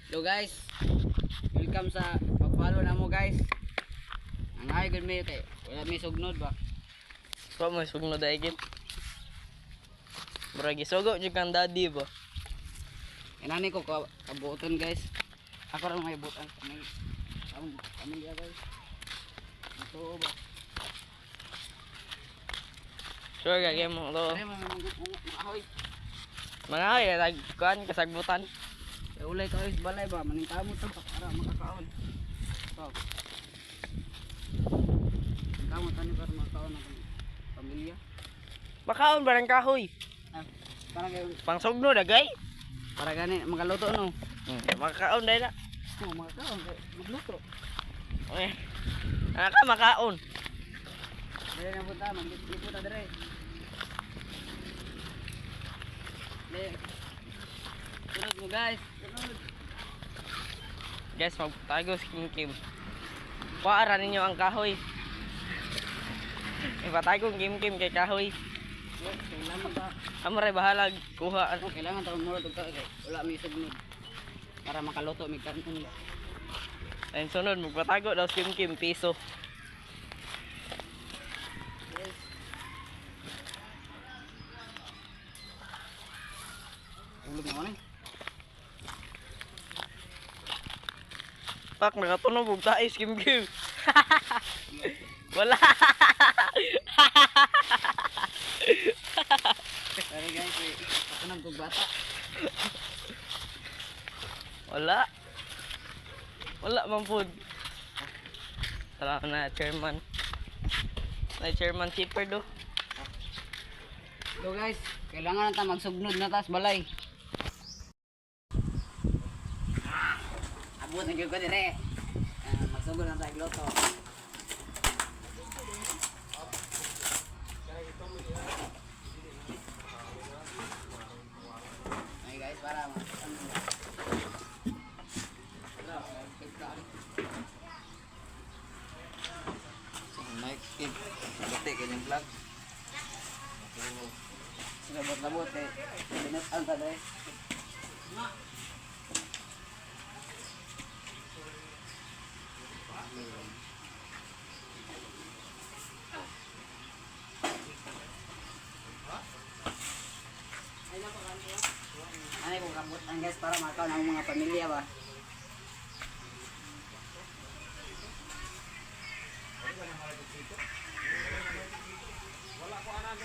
Hello guys, welcome sa pagpalo na mo guys. Ang ay good may kay wala may sugnod ba? Wa mo sugnod ay gid. Murag isugo jud kang daddy ba. Inani ko kabuoton guys. Ako ra may butan kami. Kami dia guys. Ito ba? Sure gagay mo to. Ay ahoy. Mga ay nagkuan kasagbutan. Kay ulay ka guys balay ba maning kamot ta para makakaon. So. Kamot tani para makakaon ang pamilya. Makaon ba ng kahoy? Para kay Pang sugnod agay. para gani magaluto no. Makaon dai na. Oh, makakaon kay magluto. Okay. Ka makaon. Dire na punta, mag-ipot ta dire. Sunod mo guys. Sunod. Guys, magtago si Kim. Paara ninyo ang kahoy. Ipatago ang Kim kay kahoy. Kailangan ba? Amo ray bahala kuha. Kailangan taon mo ito kay wala may sugnod. Para makaluto may kanton. Ayun sunod magpatago daw si Kim piso. Ulog na eh. Pak nakatunog og tae si Kim. Wala. Sorry guys, ako nang bata. Wala. Wala man food. Salamat na chairman. Na chairman keeper do. So guys, kailangan na ta magsugnod na tas balay. Abot na gyud ko dire. Magsugod na ta gloto. Ay guys, para Mike skip. Bate kanyang vlog. Labot-labot eh. Binutan ta dai. Ano kung kabutan guys para makaon ang mga pamilya ba? Wala ko anan